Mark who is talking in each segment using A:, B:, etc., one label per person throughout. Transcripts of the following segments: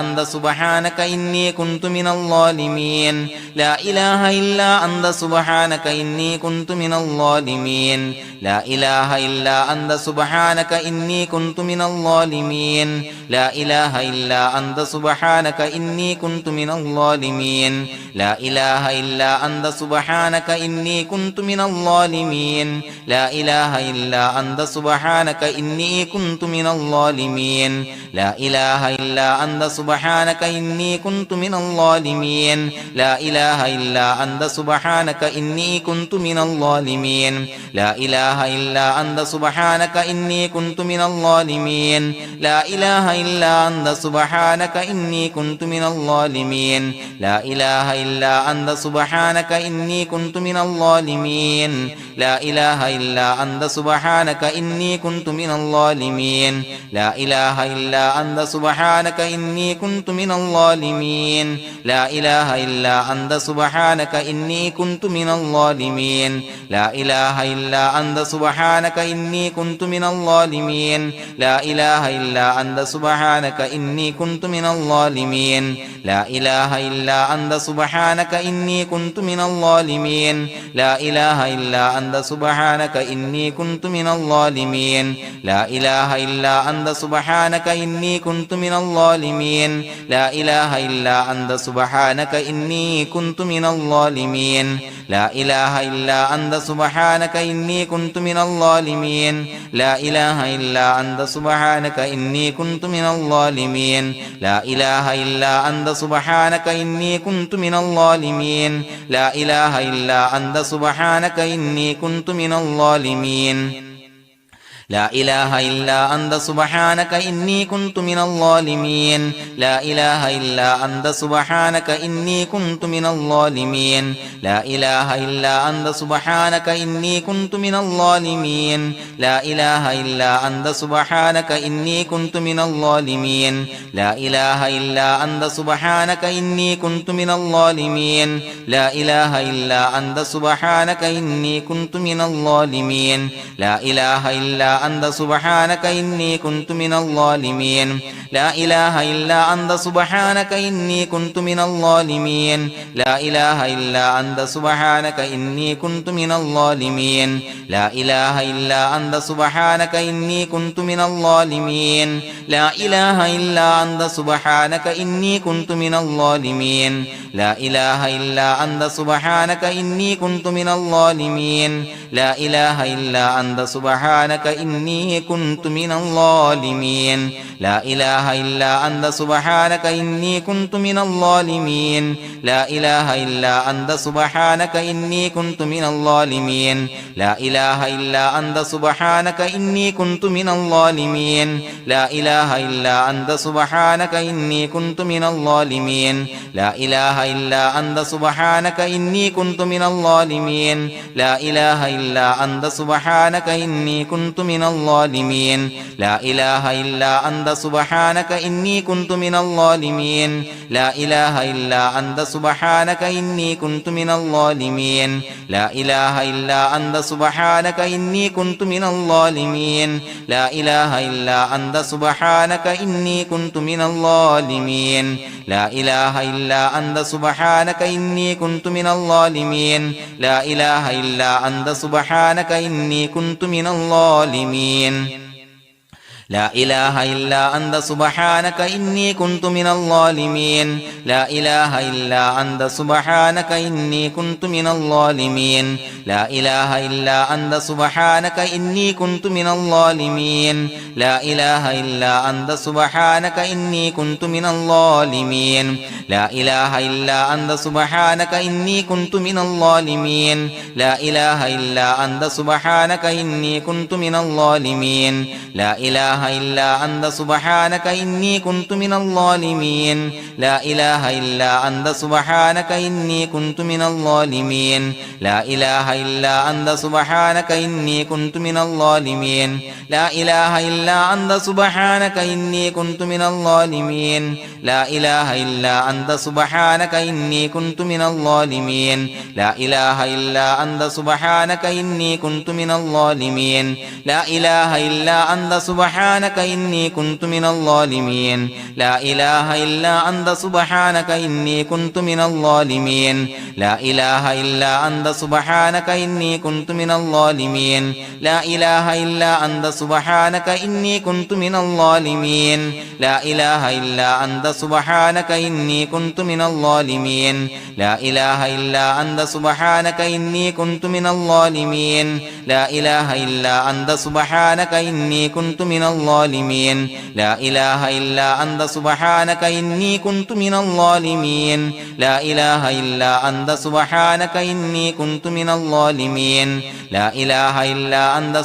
A: أنت سبحانك إني كنت من الظالمين لا إله إلا أنت سبحانك إني كنت من الظالمين لا إله إلا أنت سبحانك إني كنت من الظالمين لا إله إلا أنت سبحانك إني كنت من الظالمين لا إله إلا أنت سبحانك إني كنت من الظالمين لا إله إلا أنت سبحانك إني كنت من الظالمين لا إله إلا أنت سبحانك إني كنت من الظالمين لا إله إلا أنت سبحانك إني كنت من الظالمين لا إله إلا أنت سبحانك إني كنت من الظالمين لا إله إلا أنت سبحانك إني كنت من الظالمين لا إله إلا أنت سبحانك إني كنت من الظالمين لا إله إلا أنت سبحانك إني كنت من الظالمين لا إله إلا أنت سبحانك إني كنت من الظالمين لا إله إلا أنت سبحانك إني كنت من الظالمين لا إله إلا أنت سبحانك إني كنت من الظالمين لا إله إلا أنت سبحانك إني كنت من الظالمين لا إله إلا أنت سبحانك إني كنت من الظالمين لا إله إلا أنت سبحانك إني كنت من الظالمين لا إله إلا أنت سبحانك إني كنت من الظالمين لا إله إلا أنت سبحانك إني كنت من الظالمين لا إله إلا أنت سبحانك إني كنت من الظالمين لا إله إلا أنت سبحانك إني كنت من الظالمين لا إله إلا أنت سبحانك إني كنت من الظالمين لا إله إلا أنت سبحانك إني كنت من الظالمين لا إله إلا أنت سبحانك إني كنت من الظالمين لا إله إلا أنت سبحانك إني كنت من الظالمين لا إله إلا أنت سبحانك إني كنت من الظالمين لا إله إلا أنت سبحانك إني كنت من الظالمين لا إله إلا أنت سبحانك إني كنت من الظالمين لا إله إلا أنت سبحانك إني كنت من الظالمين لا إله إلا أنت سبحانك إني كنت من الظالمين لا إله إلا أنت سبحانك إني كنت من الظالمين لا إله إلا أنت سبحانك إني كنت من الظالمين لا إله إلا أنت سبحانك إني كنت من الظالمين لا إله إلا أنت سبحانك إني كنت من الظالمين لا إله إلا أنت سبحانك إني كنت من الظالمين لا إله إلا أنت سبحانك إني كنت من الظالمين لا إله إلا أنت سبحانك إني كنت من الظالمين لا إله إلا أنت سبحانك إني كنت من الظالمين لا إله إلا أنت سبحانك إني كنت من الظالمين لا إله إلا أنت سبحانك إني كنت من الظالمين لا إله إلا أنت سبحانك إني كنت من الظالمين لا إله إلا أنت سبحانك إني كنت من الظالمين لا إله إلا أنت سبحانك إني كنت من الظالمين لا إله إلا أنت سبحانك إني كنت من الظالمين لا إله إلا أنت سبحانك إني كنت من الظالمين لا إله إلا أنت سبحانك إني كنت من الظالمين لا إله إلا أنت سبحانك إني كنت من الظالمين لا إله إلا أنت سبحانك إني كنت من الظالمين لا إله إلا أنت سبحانك إني كنت من الظالمين لا إله إلا أنت سبحانك إني كنت من الظالمين لا إله إلا أنت سبحانك إني كنت من الظالمين لا إله إلا أنت سبحانك إني كنت من الظالمين لا إله إلا أنت سبحانك إني كنت من الظالمين لا إله إلا أنت سبحانك إني كنت من الظالمين لا إله إلا أنت سبحانك إني كنت من الظالمين لا إله إلا أنت سبحانك إني كنت من الظالمين لا إله إلا أنت سبحانك إني كنت من الظالمين لا إله إلا أنت سبحانك إني كنت من الظالمين لا إله إلا أنت سبحانك إني كنت من الظالمين لا إله إلا أنت سبحانك إني كنت من الظالمين لا إله إلا أنت سبحانك സുബ്ഹാനക ഇന്നി കുന്തു മിനൽ ളാലിമീൻ ലാ ഇലാഹ ഇല്ലാ അൻത സുബ്ഹാനക ഇന്നി കുന്തു മിനൽ ളാലിമീൻ ലാ ഇലാഹ ഇല്ലാ അൻത സുബ്ഹാനക ഇന്നി കുന്തു മിനൽ ളാലിമീൻ ലാ ഇലാഹ ഇല്ലാ അൻത സുബ്ഹാനക ഇന്നി കുന്തു മിനൽ ളാലിമീൻ ലാ ഇലാഹ ഇല്ലാ അൻത സുബ്ഹാനക ഇന്നി കുന്തു മിനൽ ളാലിമീൻ ലാ ഇലാഹ ഇല്ലാ അൻത സുബ്ഹാനക ഇന്നി കുന്തു മിനൽ ളാലിമീൻ ലാ ഇലാഹ ഇല്ലാ അൻത സുബ്ഹാനക ഇന്നി കുന്തു മിനൽ ളാലിമീൻ ലാ ഇലാഹ ഇല്ലാ അൻത സുബ്ഹാനക ഇന്നി കുന്തു മിനൽ ളാലിമീൻ ലാ ഇലാഹ ഇല്ലാ അൻത സുബ്ഹാനക ഇന്നി കുന്തു മിനൽ ളാലിമീൻ ലാ ഇലാഹ ഇല്ലാ അൻത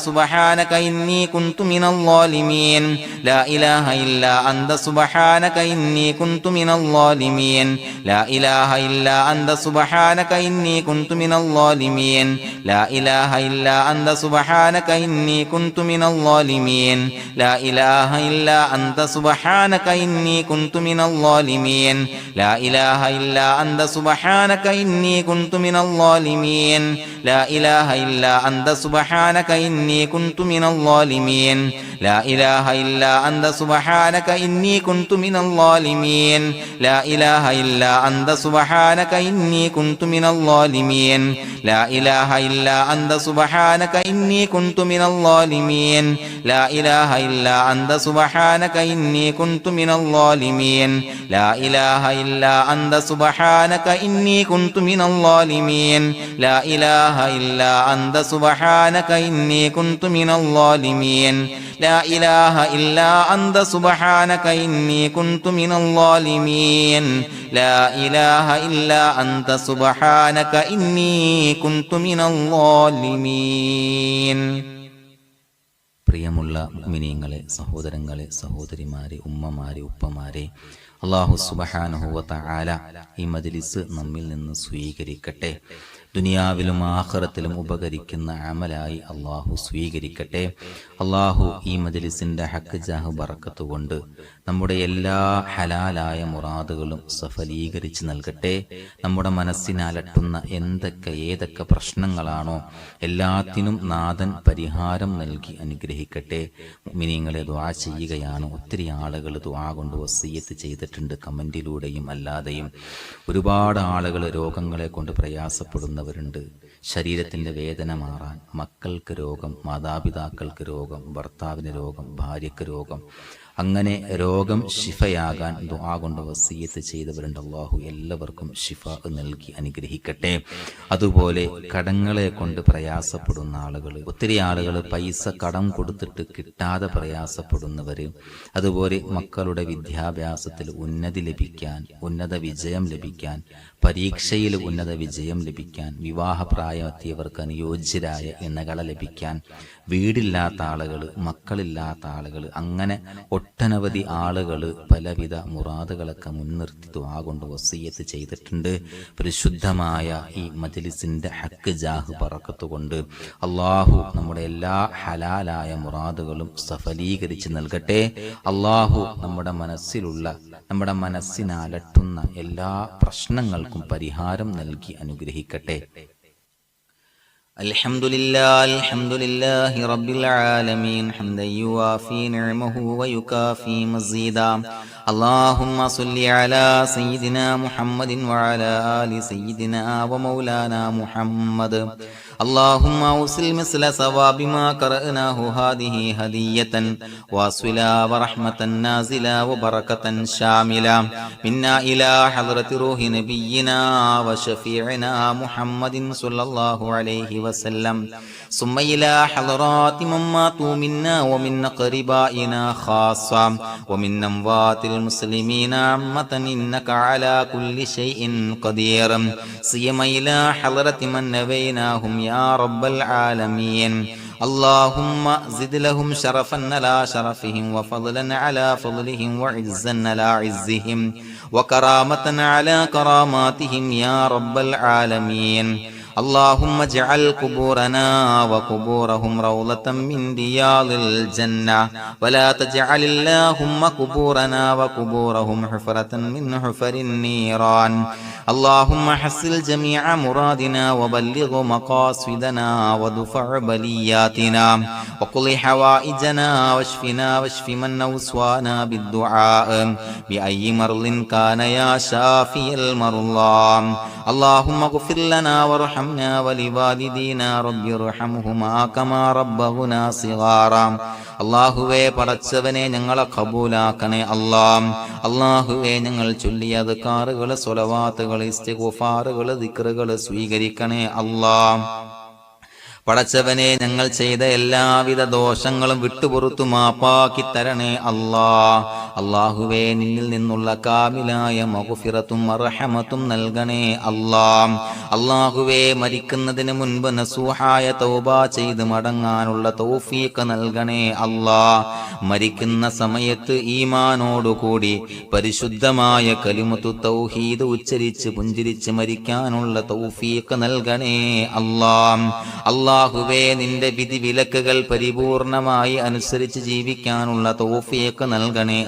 A: സുബ്ഹാനക ഇന്നി കുന്തു മിനൽ ളാലിമീൻ ലാ ഇലാഹ ഇല്ലാ അൻത സുബ്ഹാനക ഇന്നി കുന്തു മിനൽ ളാലിമീൻ ലാ ഇലാഹ ഇല്ലാ അൻത സുബ്ഹാനക ഇന്നി കുന്തു മിനൽ ളാലിമീൻ ലാ ഇലാഹ ഇല്ലാ അൻത സുബ്ഹാനക ഇന്നി കുന്തു മിനൽ ളാലിമീൻ ലാ ഇലാഹ ഇല്ലാ അൻത സുബ്ഹാനക ഇന്നി കുന്തു മിനൽ ളാലിമീൻ ലാ ഇലാഹ ഇല്ലാ അൻത സുബ്ഹാനക ഇന്നി കുന്തു മിനൽ ളാലിമീൻ ലാ ഇലാഹ ഇല്ലാ അൻത സുബ്ഹാനക ഇന്നി കുന്തു മിനൽ ളാലിമീൻ ലാ ഇലാഹ ഇല്ലാ അൻത സുബ്ഹാനക ഇന്നി കുന്തു മിനൽ ളാലിമീൻ ലാ ഇലാഹ ഇല്ലാ അൻത സുബ്ഹാനക ഇന്നി കുന്തു മിനൽ ളാലിമീൻ ലാ ഇലാഹ ഇല്ലാ അൻത സുബ്ഹാനക ഇന്നി കുന്തു മിനൽ ളാലിമീൻ ലാ ഇലാഹ ഇല്ലാ അൻത സുബ്ഹാനക ഇന്നി കുന്തു മിനൽ ളാലിമീൻ ലാ ഇലാഹ ഇല്ലാ അൻത സുബ്ഹാനക ഇന്നി കുന്തു മിനൽ ളാലിമീൻ ലാ ഇലാഹ ഇല്ലാ അൻത സുബ്ഹാനക ഇന്നി കുന്തു മിനൽ ളാലിമീൻ ലാ ഇലാഹ ഇല്ലാ അൻത സുബ്ഹാനക ഇന്നി കുന്തു മിനൽ ളാലിമീൻ ലാ ഇലാഹ ഇല്ലാ അൻത സുബ്ഹാനക ഇന്നി കുന്തു മിനൽ ളാലിമീൻ. പ്രിയമുള്ള മുഅ്മിനീങ്ങളെ, സഹോദരങ്ങളെ, സഹോദരിമാരെ, ഉമ്മമാരെ, ഉപ്പമാരെ, അല്ലാഹു സുബ്ഹാനഹു വ തആല ഈ മജ്ലിസ് നമ്മിൽ നിന്ന് സ്വീകരിക്കട്ടെ. ദുനിയാവിലും ആഖിറത്തിലും ഉപകരിക്കുന്ന അമലായി അള്ളാഹു സ്വീകരിക്കട്ടെ. അള്ളാഹു ഈ മജ്ലിസിന്റെ ഹക്ക് ജാഹ് ബറക്കത്ത് കൊണ്ട് നമ്മുടെ എല്ലാ ഹലാലായ മുറാദുകളും സഫലീകരിച്ച് നൽകട്ടെ. നമ്മുടെ മനസ്സിനലട്ടുന്ന ഏതൊക്കെ പ്രശ്നങ്ങളാണോ എല്ലാത്തിനും നാഥൻ പരിഹാരം നൽകി അനുഗ്രഹിക്കട്ടെ. മുഅ്മിനീങ്ങളെ, ദുആ ചെയ്യുകയാണ്. ഒത്തിരി ആളുകൾ ദുആ കൊണ്ട് വസിയ്യത്ത് ചെയ്തിട്ടുണ്ട്, കമന്റിലൂടെയും അല്ലാതെയും. ഒരുപാട് ആളുകൾ രോഗങ്ങളെ കൊണ്ട് പ്രയാസപ്പെടുന്നവരുണ്ട്. ശരീരത്തിന്റെ വേദന മാറാൻ, മക്കൾക്ക് രോഗം, മാതാപിതാക്കൾക്ക് രോഗം, ഭർത്താവിന് രോഗം, ഭാര്യയ്ക്ക് രോഗം, അങ്ങനെ രോഗം ശിഫയാകാൻ ദുആ കൊണ്ട് വസിയ്യത്ത് ചെയ്തവരുണ്ട്. അല്ലാഹു എല്ലാവർക്കും ശിഫ നൽകി അനുഗ്രഹിക്കട്ടെ. അതുപോലെ കടങ്ങളെ കൊണ്ട് പ്രയാസപ്പെടുന്ന ആളുകൾ, ഒത്തിരി ആളുകൾ പൈസ കടം കൊടുത്തിട്ട് കിട്ടാതെ പ്രയാസപ്പെടുന്നവർ, അതുപോലെ മക്കളുടെ വിദ്യാഭ്യാസത്തിൽ ഉന്നതി ലഭിക്കാൻ, ഉന്നത വിജയം ലഭിക്കാൻ, പരീക്ഷയിൽ ഉന്നത വിജയം ലഭിക്കാൻ, വിവാഹപ്രായമെത്തിയവർക്ക് അനുയോജ്യരായ ഇണകളെ ലഭിക്കാൻ, വീടില്ലാത്ത ആളുകൾ, മക്കളില്ലാത്ത ആളുകൾ, അങ്ങനെ ഒട്ടനവധി ആളുകൾ പലവിധ മുറാദുകളൊക്കെ മുൻനിർത്തി ദുആ കൊണ്ട് വസിയ്യത്ത് ചെയ്തിട്ടുണ്ട്. പരിശുദ്ധമായ ഈ മജ്ലിസിന്റെ ഹക്ക് ജാഹ് ബറക്കത്ത് കൊണ്ട് അള്ളാഹു നമ്മുടെ എല്ലാ ഹലാലായ മുറാദുകളും സഫലീകരിച്ച് നൽകട്ടെ. അള്ളാഹു നമ്മുടെ മനസ്സിനലട്ടുന്ന എല്ലാ പ്രശ്നങ്ങൾക്കും പരിഹാരം നൽകി അനുഗ്രഹിക്കട്ടെ. അൽഹംദുലില്ലാഹി റബ്ബിൽ ആലമീൻ ഹംദൻ യുവാഫി നിഅമഹു വയുകാഫി മസീദാ. اللهم صل على سيدنا محمد وعلى آل سيدنا ومولانا محمد. اللهم أوصل مثل ثواب ما قرأناه هذه هدية واصلا ورحمة نازلا وبركة شاملة منا إلى حضرة روح نبينا وشفيعنا محمد صلى الله عليه وسلم، ثم إلى حضرات من ماتوا منا ومن أقربائنا خاصة ومن أموات المسلمين عامة، إنك على كل شيء قدير. سيما إلى حضرة من نبيناهم يا رب العالمين. اللهم زد لهم شرفا على شرفهم، وفضلا على فضلهم، وعزا على عزهم، وكرامة على كراماتهم يا رب العالمين. اللهم اجعل قبورنا وقبورهم روضة من رياض الجنة ولا تجعل اللهم قبورنا وقبورهم حفرة من حفر النيران اللهم حصل جميع مرادنا وبلغ مقاصدنا ودفع بلياتنا وقل حوائجنا واشفنا واشف من أوصانا بالدعاء بأي مرض كان يا شافي المرضى اللهم اغفر لنا وارحمنا ولوالدينا رب ارحمهما كما ربونا صغارا അള്ളാഹുവേ പടച്ചവനെ ഞങ്ങളെ ഖബൂലാക്കണേ അള്ളാഹുവേ ഞങ്ങൾ ചൊല്ലിയ അദ്കാറുകൾ സ്വലവാത്തുകൾ ഇസ്തിഗ്ഫാറുകൾ ദിക്റുകൾ സ്വീകരിക്കണേ പടച്ചവനെ ഞങ്ങൾ ചെയ്ത എല്ലാവിധ ദോഷങ്ങളും വിട്ടുപുറത്തു മാപ്പാക്കി തരണേ അള്ളാഹുവേ നിന്നിൽ നിന്നുള്ള കാമിലായ മഗ്ഫിറത്തും മർഹമത്തും നൽകണേ അള്ളാഹുവേ മരിക്കുന്നതിന് മുൻപ് നസൂഹായ തൗബ ചെയ്ത് മടങ്ങാനുള്ള തൗഫീഖ് നൽകണേ മരിക്കുന്ന സമയത്ത് ഈമാനോടുകൂടി പരിശുദ്ധമായ കലിമത്തു തൗഹീദ് ഉച്ചരിച്ച് പുഞ്ചിരിച്ച് മരിക്കാനുള്ള തൗഫീഖ് നൽകണേ അല്ലാഹുവേ നിന്റെ വിധി വിലക്കുകൾ പരിപൂർണമായി അനുസരിച്ച് ജീവിക്കാനുള്ള തൗഫീഖ് നൽകണേ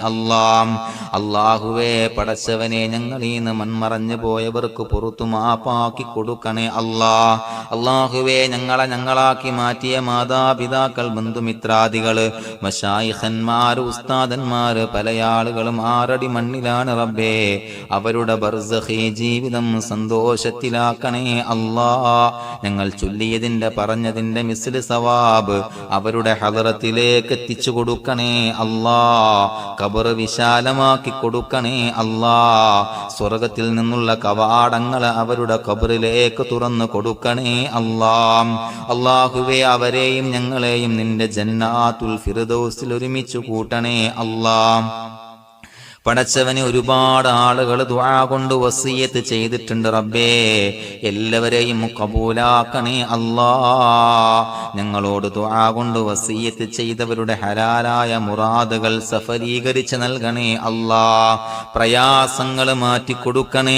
A: അല്ലാഹുവേ പടച്ചവനെ ഞങ്ങളിൽ നിന്ന് മൺമറഞ്ഞു പോയവർക്ക് പുറത്തു മാപ്പാക്കി കൊടുക്കണേ അല്ലാഹുവേ ഞങ്ങളാക്കി മാറ്റിയ മാതാപിതാക്കൾ ബന്ധുമിത്രാദികള് മശായിഖന്മാര് ഉസ്താദന്മാര് പല ആളുകളും 6 അടി മണ്ണിലാണ് റബ്ബേ അവരുടെ ബർസഖി ജീവിതം സന്തോഷത്തിലാക്കണേ ഞങ്ങൾ ചൊല്ലിയതിന്റെ പറഞ്ഞതിന്റെ മിസ്ല് സവാബ് അവരുടെ ഹദറത്തിലേക്ക് എത്തിച്ചു കൊടുക്കണേ ഖബർ വിശാലമാക്കി കൊടുക്കണേ സ്വർഗത്തിൽ നിന്നുള്ള കവാടങ്ങൾ അവരുടെ ഖബറിലേക്ക് തുറന്നു കൊടുക്കണേ അല്ലാഹുവേ അവരെയും ഞങ്ങളെയും നിന്റെ ജന്നാത്തുൽ ഫിർദൗസിൽ ഒരുമിച്ച് കൂട്ടണേ പടച്ചവന് ഒരുപാട് ആളുകൾ ദുആ കൊണ്ട് വസിയത്ത് ചെയ്തിട്ടുണ്ട് റബ്ബേ എല്ലാവരെയും കബൂലാക്കണേ ഞങ്ങളോട് ദുആ കൊണ്ട് വസിയത്ത് ചെയ്തവരുടെ ഹലാലായ മുറാദുകൾ സഫലീകരിച്ച് നൽകണേ പ്രയാസങ്ങൾ മാറ്റിക്കൊടുക്കണേ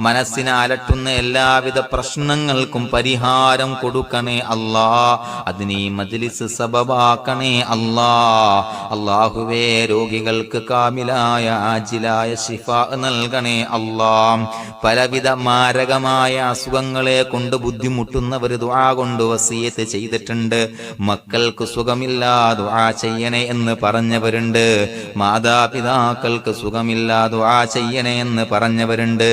A: മനസ്സിനെ അലട്ടുന്ന എല്ലാവിധ പ്രശ്നങ്ങൾക്കും പരിഹാരം കൊടുക്കണേ അതിന് ഈ മജ്ലിസ് സബബാക്കണേ അല്ലാഹുവേ രോഗികൾക്ക് കാമിലായ ആജിലായ ശിഫാ നൽകണേ പലവിധ മാരകമായ അസുഖങ്ങളെ കൊണ്ട് ബുദ്ധിമുട്ടുന്നവർ ദുആ കൊണ്ട് വസിയത്ത് ചെയ്തിട്ടുണ്ട് മക്കൾക്ക് സുഖമില്ലാ ദുആ ചെയ്യണേ എന്ന് പറഞ്ഞവരുണ്ട് മാതാപിതാക്കൾക്ക് സുഖമില്ലാ ദുആ ചെയ്യണേ എന്ന് പറഞ്ഞവരുണ്ട്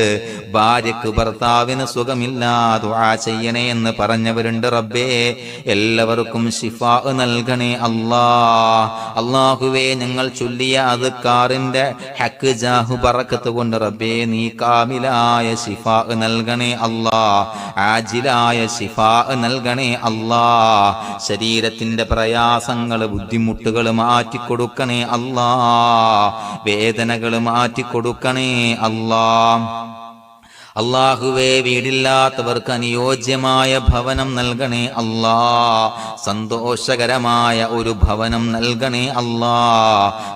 A: ഭാര്യക്ക് ഭർത്താവിന് സുഖമില്ലാ ദുആ ചെയ്യണേ എന്ന് പറഞ്ഞവരുണ്ട് റബ്ബേ എല്ലാവർക്കും ശിഫാ നൽകണേ അല്ലാഹുവേ ഞങ്ങൾ ചൊല്ലിയ അദ്കാറിന്റെ ഹക്ക് ജാഹു ബറക്കത്ത് കൊണ്ട് റബ്ബേ നീ കാമിലായ ശിഫാ നൽകണേ ആജിലായ ശിഫാ നൽകണേ ശരീരത്തിന്റെ പ്രയാസങ്ങൾ ബുദ്ധിമുട്ടുകൾ മാറ്റിക്കൊടുക്കണേ വേദനകൾ മാറ്റിക്കൊടുക്കണേ അല്ലാഹുവേ വീടില്ലാത്തവർക്ക് അനുയോജ്യമായ ഭവനം നൽകണേ സന്തോഷകരമായ ഒരു ഭവനം നൽകണേ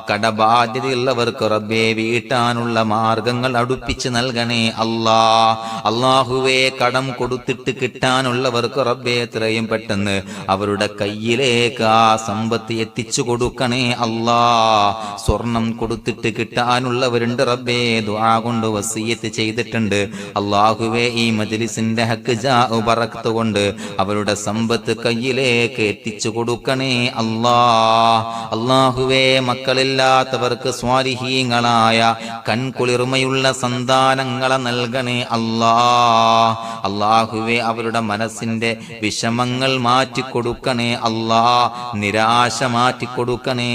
A: കടബാധ്യതയുള്ളവർക്ക് റബ്ബേ വീട്ടാനുള്ള മാർഗങ്ങൾ അടുപ്പിച്ച് നൽകണേ അല്ലാഹുവേ കടം കൊടുത്തിട്ട് കിട്ടാനുള്ളവർക്ക് റബ്ബേ എത്രയും പെട്ടെന്ന് അവരുടെ കയ്യിലേക്ക് ആ സമ്പത്ത് എത്തിച്ചു കൊടുക്കണേ സ്വർണം കൊടുത്തിട്ട് കിട്ടാനുള്ളവരുണ്ട് റബ്ബേ ദുആ കൊണ്ട് വസിയത്ത് ചെയ്തിട്ടുണ്ട് അല്ലാഹുവേ ഈ മജ്ലിസിന്റെ ഹക്ക് ജാഉ ബറക്കത്ത് കൊണ്ട് അവരുടെ സമ്പത്ത് കയ്യിലേക്ക് എത്തിച്ചു കൊടുക്കണേ അല്ലാഹുവേ മക്കളില്ലാത്തവർക്ക് സ്വാലിഹീങ്ങളായ കൺകുളിർമയുള്ള സന്താനങ്ങളെ നൽകണേ അല്ലാഹുവേ അവരുടെ മനസ്സിന്റെ വിഷമങ്ങൾ മാറ്റിക്കൊടുക്കണേ നിരാശ മാറ്റിക്കൊടുക്കണേ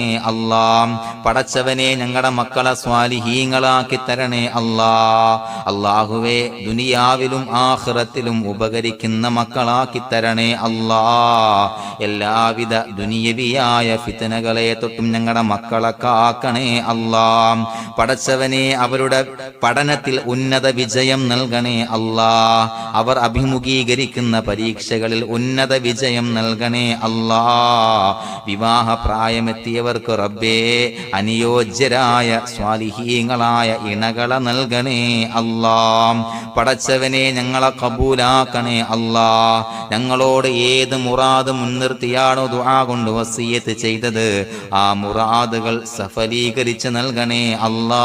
A: പടച്ചവനെ ഞങ്ങളുടെ മക്കളെ സ്വാലിഹീങ്ങളാക്കി തരണേ അല്ലാഹുവേ ദുനിയാവിലും ആഖിറത്തിലും ഉപകരിക്കുന്ന മക്കളാക്കി തരണേ എല്ലാവിധ ദുനിയവിയായ ഫിത്നകളെ തൊട്ടും ഞങ്ങളുടെ മക്കളെ കാക്കണേ പടച്ചവനെ അവരുടെ പഠനത്തിൽ ഉന്നത വിജയം നൽകണേ അവർ അഭിമുഖീകരിക്കുന്ന പരീക്ഷകളിൽ ഉന്നത വിജയം നൽകണേ വിവാഹ പ്രായമെത്തിയവർക്ക് റബ്ബേ അനുയോജ്യരായ സ്വാലിഹീങ്ങളായ ഇണകളെ നൽകണേ പടച്ചവനെ ഞങ്ങളെ കബൂലാക്കണേ അല്ലാ. ഞങ്ങളോട് ഏത് മുറാദ് മുൻനിർത്തിയാണോ ദുആ കൊണ്ട് വസിയ്യത്ത് ചെയ്തത് ആ മുറാദുകൾ സഫലീകരിച്ച് നൽകണേ അല്ലാ.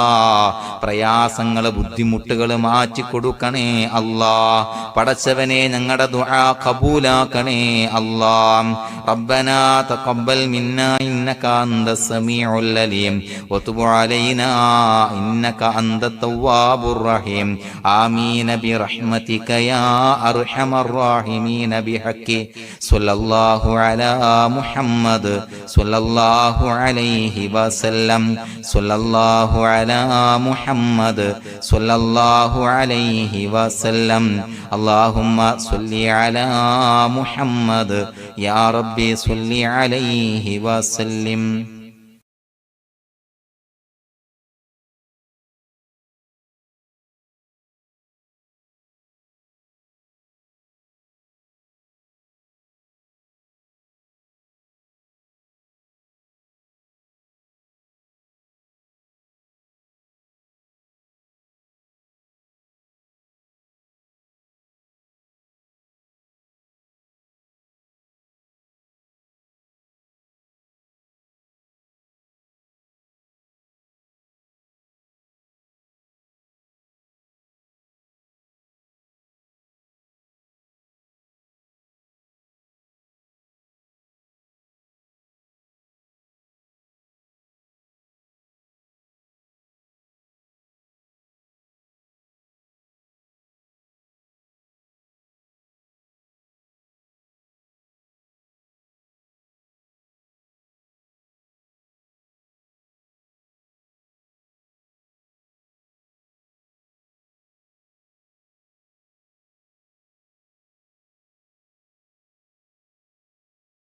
A: പ്രയാസങ്ങൾ ബുദ്ധിമുട്ടുകൾ മാറ്റി കൊടുക്കണേ അല്ലാ. പടച്ചവനെ ഞങ്ങളുടെ ദുആ കബൂലാക്കണേ അല്ലാ. റബ്ബനാ തഖബ്ബൽ മിന്നാ ഇന്നക അന്തസ് സമീഉൽ അലീം വതുബ് അലൈനാ ഇന്നക അന്തത് തവ്വാബുർ റഹീം. ആമീൻ ബിറഹ്മതിക യാ അർഹമർ റഹീമീൻ ബിഹഖി സ്വല്ലല്ലാഹു അലാ മുഹമ്മദ് സ്വല്ലല്ലാഹു അലൈഹി വസല്ലം സ്വല്ലല്ലാഹു അലാ മുഹമ്മദ് സ്വല്ലല്ലാഹു അലൈഹി വസല്ലം. അല്ലാഹുമ്മ സ്വല്ലി അലാ മുഹമ്മദ് യാ റബ്ബി സ്വല്ലി അലൈഹി വസല്ലം.